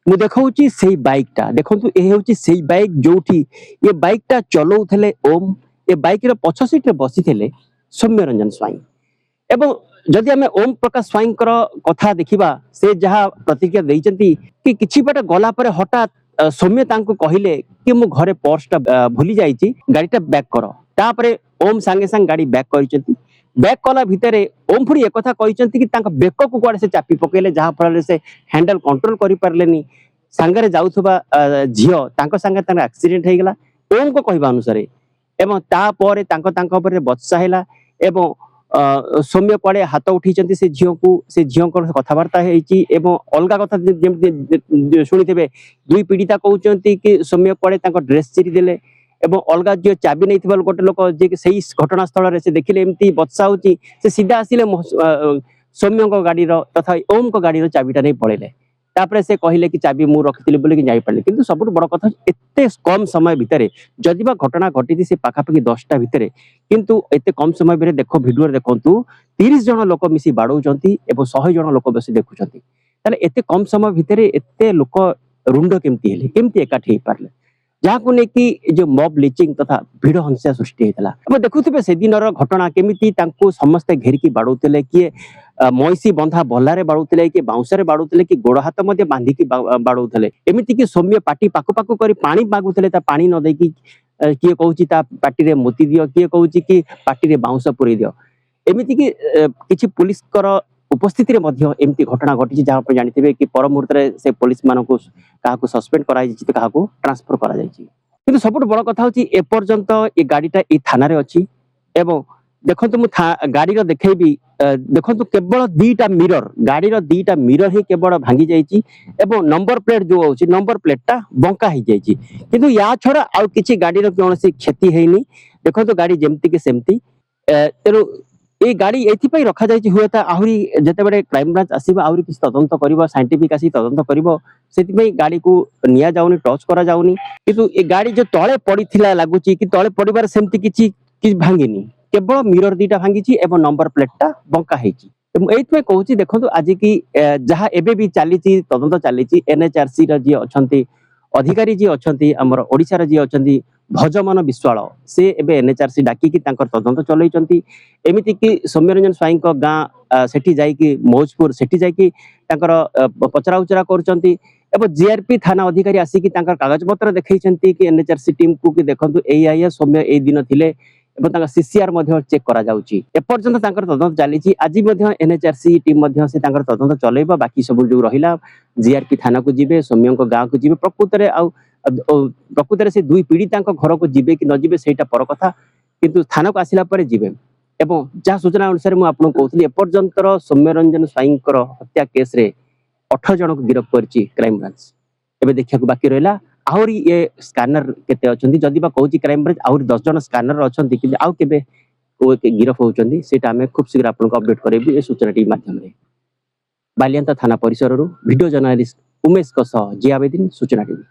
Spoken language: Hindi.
मु देखाऊची सेही बाइकटा देखंतु ए होची सेही बाइक जोठी ये बाइकटा चलाउथले ओम ए बाइक रो पछ सीट रे बसिथिले सौम्य रंजन स्वाई एवं जदि आमे ओम प्रकाश स्वाई कथा देखिबा से जहा प्रतिक्रिया दैचंती कि किछि बाटे गला परे हठात सौम्य तांको कहिले कि मु घरे पर्सटा भूली जाईची गाड़ीटा बैक करो तापरे ओम संगे संग गाड़ी बैक करिसंती बैक कला भितरे ओम फुरी एक कथा कहिसंती कि तांका बेक को कुआडे से चापी पकेले जहा फल से हैंडल कंट्रोल करि परलेनी संगे जाउथबा झियो तांको संगे तांका एक्सीडेंट हे गेला ओम को कहबा अनुसार एवं तापर तांको तांको ऊपर बच्चा हैला एवं सौम्य कुआडे हाथ उठीचंती से झियो को कथबार्ता हेची एवं अलगा कथा जेमति सुनिथिबे दुई पीड़िता कहउचंती कि सौम्य कुआडे तांको ड्रेस चिरी देले एवं अलगा जो चाबी नहीं थिबा गोटे लोक जे सही घटनास्थल रे से देखिले एमती बच्चा होची से सीधा आसिले सौम्य को गाड़ी रो तथा ओम को गाड़ी रो चाबीटा नहीं पळेले तापरे से कहिले कि चाबी मु रखितिले बोले कि जाई पड़ले किंतु सबुठ बड़ कथा एते कम समय भितरे जदिबा घटना घटिति से पाखापाखि 10टा भितरे किंतु एते कम समय भितरे देखो वीडियो रे देखंतु 30 जन लोक मिसी बाडौचंती एवं 100 जन लोक बसी देखुचंती ताले एते कम समय भितरे एते लोक रुंड केमती हेले केमती एकाठी हे पारले जहाँ को लेकिन जो मॉब लिचिंग तथा भिड़ हिंसा सृष्टि होता है देखुवे से दिन घटना केमी समस्ते घेरिकी बाड़ौले किए मईसी बंधा बल्लारे बाड़ौले कि बाउंसरे बाड़ौले कि गोड़ हाथ बांधिकी बाड़ौले एमती कि सौम्य पाटी पाकु पाकु कर पानी मागुले पानी न देकी किए कहूँ पाटी मोती दियो किए कहूँ कि पाटी बाउंस पुरे दियो एमती कि किछि पुलिस उपस्थिति रे मध्य एमती घटना घटी जहाँ पर जानिथिबे कि पर मुहूर्त से पुलिस मानकु काहाकु सस्पेंड कराई तो काहाकु ट्रांसफर करा जायछि किंतु सबुठ बड़ कथा होछि ए पर्यंत ए गाड़ीटा ए थाना रे अछि एवं देखंतु मु गाड़ी रो देखैबी देखंतु केवल दीटा मिरर गाड़ी रो दीटा मिरर ही केवल भांगी जायछि एवं नंबर प्लेट जो होछि नंबर प्लेटटा बंका ही जायछि किंतु या छोड़ा आ किछि गाड़ी रो कोनोसी क्षति हेनी देखंतु गाड़ी जेमति के सेमति तेरो ए गाड़ी एथि रखा जायछि हुए ता आहुरी जते बडे क्राइम ब्रांच आसीबा आहुरी किछ तदंत करिवो साइंटिफिक आसी तदंत करिवो सेति पई गाड़ी को निया जाउनी टच करा जाउनी किंतु ए गाड़ी जो तळे पडिथिला लागुची कि तळे पडिबार सेमति किछि भांगिनी केवल मिरर दीटा भांगिची एवं नंबर प्लेटटा बंका हेची एथि कहूची देखंतु आज की जहा एबे भी चालीची तदंत चालीची एनएचआरसी रा जी अछंती अधिकारी जी अछंती हमर ओडिसा रा जी अछंती भजमन विश्वाल से एबे एनएचआरसी डाकी कि तांकर तदंत चलैचंती एमिति कि सौम्यरंजन स्वाई को गाँ सेठी जाई कि मौजपुर सेठी जाई कि तांकर पचरा उचरा करचंती एवं जीआरपी थाना अधिकारी आसी कि तांकर कागज पत्र देखैचंती कि एनएचआरसी टीम को कि देखंतु एआई सौम्य ए दिन थिले एवं तांका सीसीआर मध्ये चेक करा जाउची ए पर्यंत तांकर तदंत चालीची आज मध्ये एनएचआरसी टीम मध्ये से तांकर तदंत चलेबा बाकी सब जो रहिला जीआरपी थाना को जिबे सौम्य को गाँ को जिबे प्रकृत से दुई पीड़िता घर को जीवे कि न जीवे सेटा पर कथा किंतु थाना को आसिला परे जीवे एवं जहाँ सूचना अनुसार मुझे आपको कहूँ एपर्यंतर सौम्यरंजन स्वाई हत्या केस रे 18 जन को गिरफ्त करछि क्राइम ब्रांच एबे देखिया बाकी रहिला आहुरी ये स्कैनर केते अछंती जदि बा कहूँ क्राइम ब्रांच आहुरी 10 जन स्कैनर अछंती कि आउ केबे गिरफ्त होउचंती सेटा हमें खूब शीघ्र आपको अपडेट करेबी ए सूचना टी माध्यम रे बालियांता थाना परिसर वीडियो जर्नलिस्ट उमेश जियाबेदीन सूचना टीवी।